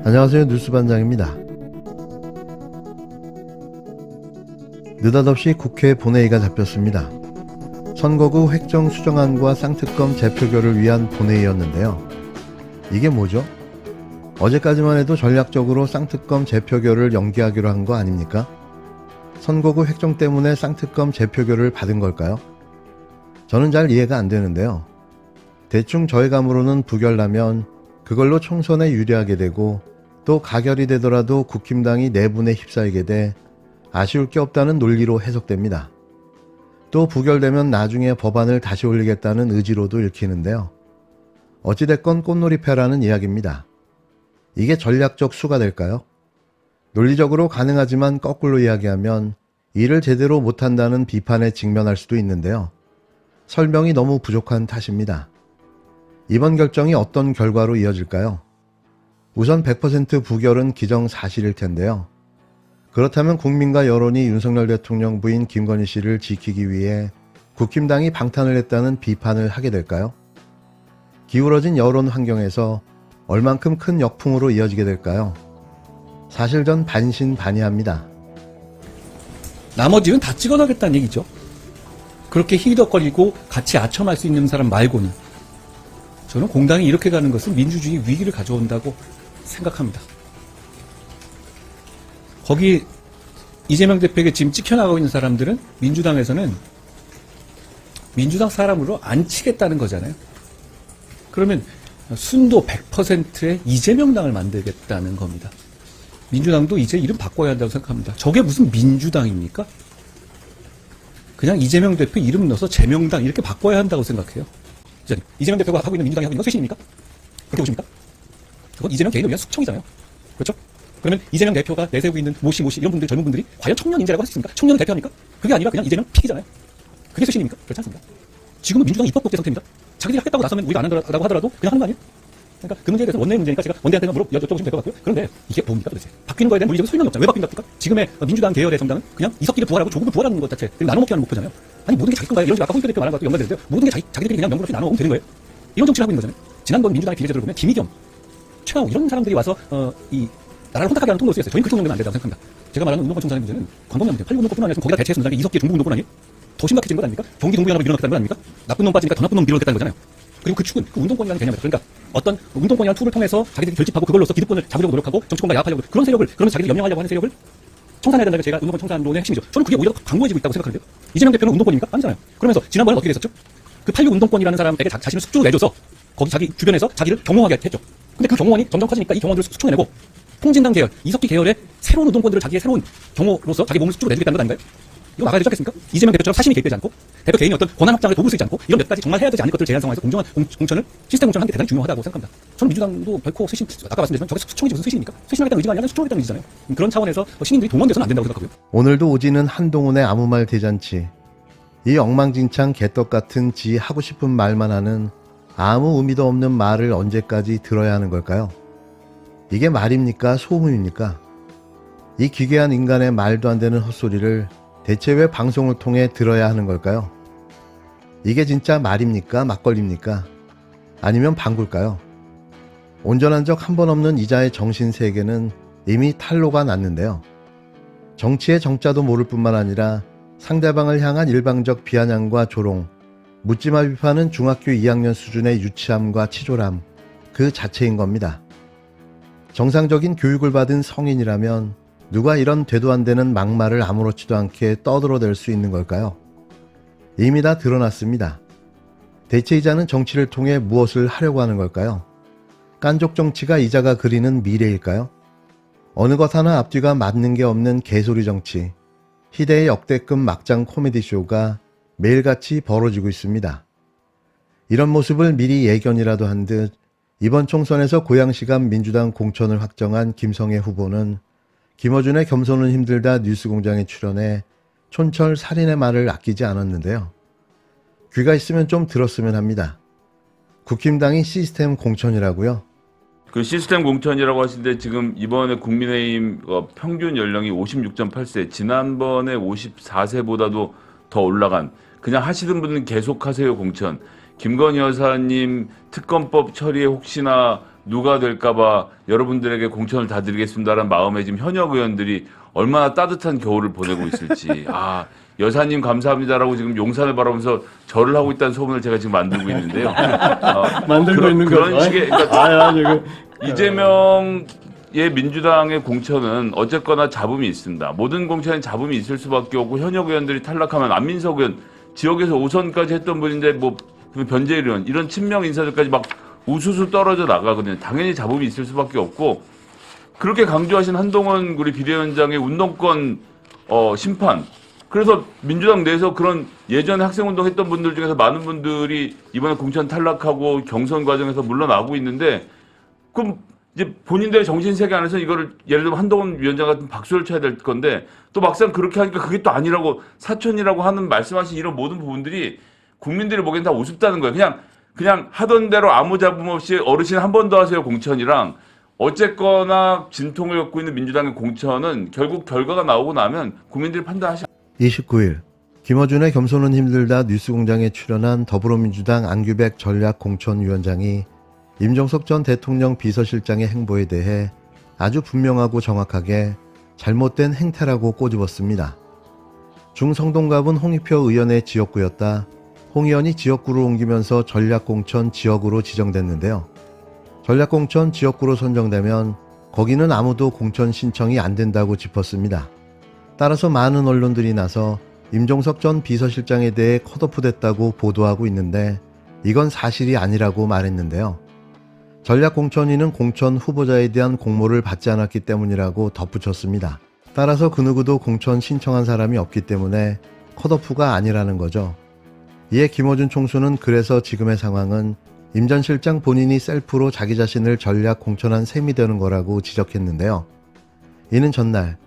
안녕하세요. 뉴스반장입니다. 느닷없이 국회 본회의가 잡혔습니다. 선거구 획정 수정안과 쌍특검 재표결을 위한 본회의였는데요. 이게 뭐죠? 어제까지만 해도 전략적으로 쌍특검 재표결을 연기하기로 한 거 아닙니까? 선거구 획정 때문에 쌍특검 재표결을 받은 걸까요? 저는 잘 이해가 안 되는데요. 대충 저해감으로는 부결나면 그걸로 총선에 유리하게 되고 또 가결이 되더라도 국힘당이 내분에 휩싸이게 돼 아쉬울 게 없다는 논리로 해석됩니다. 또 부결되면 나중에 법안을 다시 올리겠다는 의지로도 읽히는데요. 어찌됐건 꽃놀이패라는 이야기입니다. 이게 전략적 수가 될까요? 논리적으로 가능하지만 거꾸로 이야기하면 일을 제대로 못한다는 비판에 직면할 수도 있는데요. 설명이 너무 부족한 탓입니다. 이번 결정이 어떤 결과로 이어질까요? 우선 100% 부결은 기정사실일 텐데요. 그렇다면 국민과 여론이 윤석열 대통령 부인 김건희 씨를 지키기 위해 국힘당이 방탄을 했다는 비판을 하게 될까요? 기울어진 여론 환경에서 얼만큼 큰 역풍으로 이어지게 될까요? 사실 전 반신반의합니다. 나머지는 다 찍어나겠다는 얘기죠. 그렇게 희덕거리고 같이 아첨할 수 있는 사람 말고는. 저는 공당이 이렇게 가는 것은 민주주의 위기를 가져온다고 생각합니다. 거기 이재명 대표에게 지금 찍혀나가고 있는 사람들은 민주당에서는 민주당 사람으로 안 치겠다는 거잖아요. 그러면 순도 100%의 이재명당을 만들겠다는 겁니다. 민주당도 이제 이름 바꿔야 한다고 생각합니다. 저게 무슨 민주당입니까? 그냥 이재명 대표 이름 넣어서 재명당 이렇게 바꿔야 한다고 생각해요. 이재명 대표가 하고 있는 민주당이 하고 있는 건 쇄신입니까? 그렇게 보십니까? 그건 이재명 개인을 위한 숙청이잖아요. 그렇죠? 그러면 이재명 대표가 내세우고 있는 모씨 이런 분들, 젊은 분들이 과연 청년 인재라고 할 수 있습니까? 청년을 대표합니까? 그게 아니라 그냥 이재명 픽이잖아요. 그게 쇄신입니까? 그렇지 않습니다. 지금은 민주당이 입법 독재 상태입니다. 자기들이 하겠다고 나서면 우리가 안 한다고 하더라도 그냥 하는 거 아니에요? 그러니까 그 문제에 대해서 원내 문제니까 제가 원내한테는 여쭤보시면 될 것 같고요. 그런데 이게 뭡니까 도대체? 바뀌는 거에 대한 논리적인 설명이 없잖아요. 왜 바뀐답니까? 지금의 민주당 계열의 정당은 그냥 이석기를 부활하고 조국을 부활하는 것 자체, 그리고 나눠먹기 하는 목표잖아요. 아니 모든 게 자기 건가요? 이런 식으로 아까 홍익표 대표 말한 것도 연관되는데요. 모든 게 자기들끼리 그냥 명분없이 나눠 먹으면 되는 거예요. 이런 정치를 하고 있는 거잖아요. 지난번 민주당의 비례제도를 보면 김의겸, 최하우 이런 사람들이 와서 이 나라를 혼탁하게 하는 통로를 쓰였어요. 저희는 그 정도는 안 된다고 생각합니다. 제가 말하는 운동권 총선의 문제는 광범위한 문제, 8.6%뿐만 아니라 거기다 대체해서 문제는 이석기의 중국 운동권 아니에요? 더 심각해진 것 아닙니까? 경기 동부연합을 밀어넣겠다는 건 아닙니까? 나쁜 놈 빠지니까 더 나쁜 놈 밀어넣겠다는 거잖아요. 그리고 그 축은 그 운동권이라는 개념이다. 그러니까 어떤 운동권이라는 툴을 통해서 자기들이 결집하고 그걸로서 기득권을 잡으려고 노력하고 정치권과 야합하려고 그런 세력을, 그러면 자기들이 염려하려고 하는 세력을 청산해야 된다는 게 제가 운동권 청산론의 핵심이죠. 저는 그게 오히려 강조해지고 있다고 생각하는데요. 이재명 대표는 운동권입니까? 아니잖아요. 그러면서 지난번에 어떻게 됐었죠? 그 8.6 운동권이라는 사람에게 자신을 숙주로 내줘서 거기 자기 주변에서 자기를 경호하게 했죠. 근데 그 경호원이 점점 커지니까 이 경호원들을 숙청해내고 통진당 계열, 이석기 계열의 새로운 운동권들을 자기의 새로운 경호로서 자기 몸을 숙주로 내주겠다는 것 아닌가요? 이거 막아야 되지 않겠습니까? 이재명 대표처럼 사심이 개입되지 않고 대표 개인이 어떤 권한 확장을 도구 쓰지 않고 이런 몇 가지 정말 해야 되지 않을 것들을 제한 상황에서 공정한 공천을 시스템 공천을 하는 게 대단히 중요하다고 생각합니다. 저는 민주당도 결코 쇄신, 아까 말씀드렸지만 저게 수청이지 무슨 쇄신입니까? 쇄신하겠다는 의지가 아니라 수청하겠다는 의지잖아요. 그런 차원에서 시민들이 동원돼서는 안 된다고 생각하고요. 오늘도 오지는 한동훈의 아무 말 대잔치. 이 엉망진창 개떡 같은 지 하고 싶은 말만 하는 아무 의미도 없는 말을 언제까지 들어야 하는 걸까요? 이게 말입니까? 소문입니까? 이 기괴한 인간의 말도 안 되는 헛소리를 대체 왜 방송을 통해 들어야 하는 걸까요? 이게 진짜 말입니까? 막걸리입니까? 아니면 방구일까요? 온전한 적 한 번 없는 이자의 정신세계는 이미 탄로가 났는데요. 정치의 정자도 모를 뿐만 아니라 상대방을 향한 일방적 비아냥과 조롱, 묻지마 비판은 중학교 2학년 수준의 유치함과 치졸함 그 자체인 겁니다. 정상적인 교육을 받은 성인이라면 누가 이런 되도 안 되는 막말을 아무렇지도 않게 떠들어댈 수 있는 걸까요? 이미 다 드러났습니다. 대체 이자는 정치를 통해 무엇을 하려고 하는 걸까요? 깐족 정치가 이자가 그리는 미래일까요? 어느 것 하나 앞뒤가 맞는 게 없는 개소리 정치, 희대의 역대급 막장 코미디쇼가 매일같이 벌어지고 있습니다. 이런 모습을 미리 예견이라도 한 듯 이번 총선에서 고양시간 민주당 공천을 확정한 김성애 후보는 김어준의 겸손은 힘들다 뉴스공장에 출연해 촌철 살인의 말을 아끼지 않았는데요. 귀가 있으면 좀 들었으면 합니다. 국힘당이 시스템 공천이라고요? 그 시스템 공천이라고 하시는데 지금 이번에 국민의힘 평균 연령이 56.8세, 지난번에 54세보다도 더 올라간, 그냥 하시던 분은 계속 하세요 공천. 김건희 여사님 특검법 처리에 혹시나 누가 될까봐 여러분들에게 공천을 다 드리겠습니다라는 마음에 지금 현역 의원들이 얼마나 따뜻한 겨울을 보내고 있을지. 아, 여사님 감사합니다라고 지금 용산을 바라보면서 절을 하고 있다는 소문을 제가 지금 만들고 있는데요. 만들고 있는 그런 거죠. 식의 그러니까 이재명의 민주당의 공천은 어쨌거나 잡음이 있습니다. 모든 공천에 잡음이 있을 수밖에 없고 현역 의원들이 탈락하면 안민석 의원 지역에서 5선까지 했던 분인데 뭐 변재일 의원 이런 친명 인사들까지 막 우수수 떨어져 나가거든요. 당연히 잡음이 있을 수밖에 없고 그렇게 강조하신 한동훈 우리 비대위원장의 운동권 심판. 그래서 민주당 내에서 그런 예전에 학생운동 했던 분들 중에서 많은 분들이 이번에 공천 탈락하고 경선 과정에서 물러나고 있는데 그럼 이제 본인들의 정신세계 안에서 이거를 예를 들면 한동훈 위원장 같은 박수를 쳐야 될 건데 또 막상 그렇게 하니까 그게 또 아니라고 사촌이라고 하는 말씀하신 이런 모든 부분들이 국민들이 보기엔 다 우습다는 거예요. 그냥 하던 대로 아무 잡음 없이 어르신 한 번 더 하세요 공천이랑 어쨌거나 진통을 겪고 있는 민주당의 공천은 결국 결과가 나오고 나면 국민들이 판단하시 29일 김어준의 겸손은 힘들다 뉴스공장에 출연한 더불어민주당 안규백 전략공천위원장이 임종석 전 대통령 비서실장의 행보에 대해 아주 분명하고 정확하게 잘못된 행태라고 꼬집었습니다. 중성동갑은 홍익표 의원의 지역구였다. 홍 의원이 지역구를 옮기면서 전략공천 지역으로 지정됐는데요. 전략공천 지역구로 선정되면 거기는 아무도 공천 신청이 안 된다고 짚었습니다. 따라서 많은 언론들이 나서 임종석 전 비서실장에 대해 컷오프됐다고 보도하고 있는데 이건 사실이 아니라고 말했는데요. 전략공천위는 공천 후보자에 대한 공모를 받지 않았기 때문이라고 덧붙였습니다. 따라서 그 누구도 공천 신청한 사람이 없기 때문에 컷오프가 아니라는 거죠. 이에 김어준 총수는 그래서 지금의 상황은 임 전 실장 본인이 셀프로 자기 자신을 전략 공천한 셈이 되는 거라고 지적했는데요. 이는 전날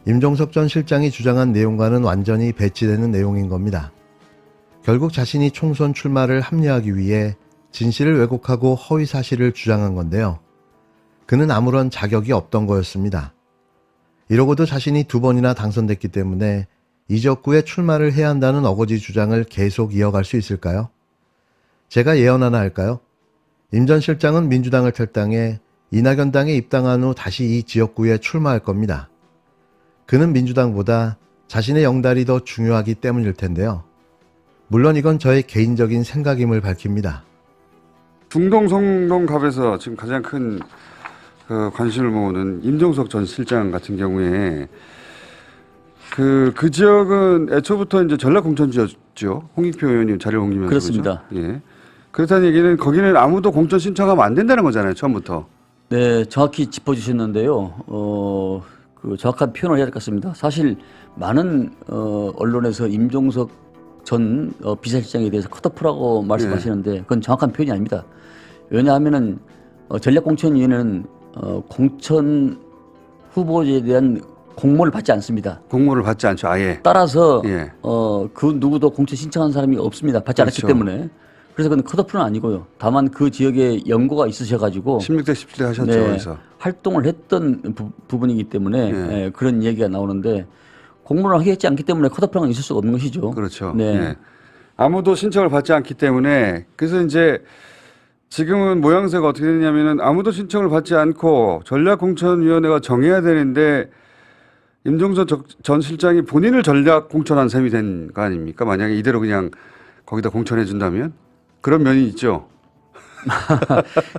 임종석 전 실장이 주장한 내용과는 완전히 배치되는 내용인 겁니다. 결국 자신이 총선 출마를 합리화하기 위해 진실을 왜곡하고 허위 사실을 주장한 건데요. 그는 아무런 자격이 없던 거였습니다. 이러고도 자신이 2번이나 당선됐기 때문에 이 지역구에 출마를 해야 한다는 어거지 주장을 계속 이어갈 수 있을까요? 제가 예언 하나 할까요? 임 전 실장은 민주당을 탈당해 이낙연 당에 입당한 후 다시 이 지역구에 출마할 겁니다. 그는 민주당보다 자신의 영달이 더 중요하기 때문일 텐데요. 물론 이건 저의 개인적인 생각임을 밝힙니다. 중동 성동갑에서 지금 가장 큰 관심을 모으는 임종석 전 실장 같은 경우에 그 지역은 애초부터 이제 전략공천지였죠. 홍익표 의원님 자리를 옮기면서. 그렇습니다. 그렇죠? 예. 그렇다는 얘기는 거기는 아무도 공천 신청하면 안 된다는 거잖아요. 처음부터. 네, 정확히 짚어주셨는데요. 그 정확한 표현을 해야 될 것 같습니다. 사실 많은 언론에서 임종석 전 비서실장에 대해서 컷오프라고 말씀하시는데 그건 정확한 표현이 아닙니다. 왜냐하면은 전략공천위원회는 공천 후보자에 대한 공모를 받지 않습니다. 공모를 받지 않죠. 아예. 따라서 예. 그 누구도 공천 신청한 사람이 없습니다. 받지 않았기 그렇죠. 때문에. 그래서 그건 컷오프는 아니고요. 다만 그 지역에 연고가 있으셔가지고 16대 17대 하셨죠. 네, 그래서. 활동을 했던 부분이기 때문에 예, 그런 얘기가 나오는데 공모를 하겠지 않기 때문에 컷오프는 있을 수가 없는 것이죠. 그렇죠. 네. 예. 아무도 신청을 받지 않기 때문에 그래서 이제 지금은 모양새가 어떻게 되냐면은 아무도 신청을 받지 않고 전략공천위원회가 정해야 되는데 임종석 전 실장이 본인을 전략 공천한 셈이 된 거 아닙니까? 만약에 이대로 그냥 거기다 공천해 준다면 그런 면이 있죠.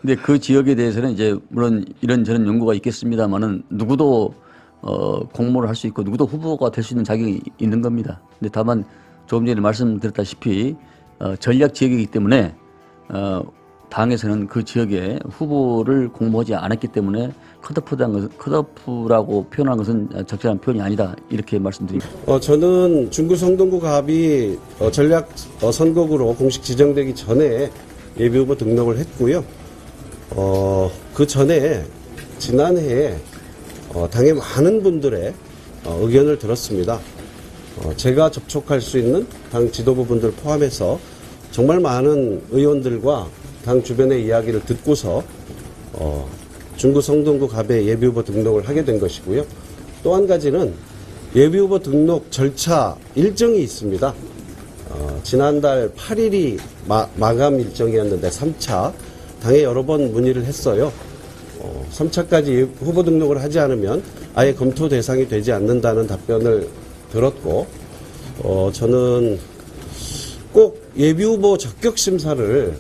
근데 그 지역에 대해서는 이제 물론 이런저런 연구가 있겠습니다만은 누구도 공모를 할 수 있고 누구도 후보가 될 수 있는 자격이 있는 겁니다. 근데 다만 조금 전에 말씀드렸다시피 전략 지역이기 때문에 당에서는 그 지역에 후보를 공모하지 않았기 때문에 컷오프라고 표현한 것은 적절한 표현이 아니다 이렇게 말씀드립니다. 저는 중구 성동구 갑이 전략 선거구로 공식 지정되기 전에 예비후보 등록을 했고요. 그 전에 지난해에 당의 많은 분들의 의견을 들었습니다. 제가 접촉할 수 있는 당 지도부분들 포함해서 정말 많은 의원들과 당 주변의 이야기를 듣고서 중구 성동구 갑의 예비후보 등록을 하게 된 것이고요. 또 한 가지는 예비후보 등록 절차 일정이 있습니다. 지난달 8일이 마감 일정이었는데 3차 당에 여러 번 문의를 했어요. 3차까지 후보 등록을 하지 않으면 아예 검토 대상이 되지 않는다는 답변을 들었고, 저는 꼭 예비후보 적격심사를,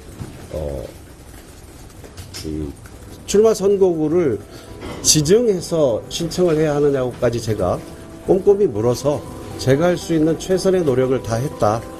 출마 선거구를 지정해서 신청을 해야 하느냐고까지 제가 꼼꼼히 물어서 제가 할 수 있는 최선의 노력을 다했다.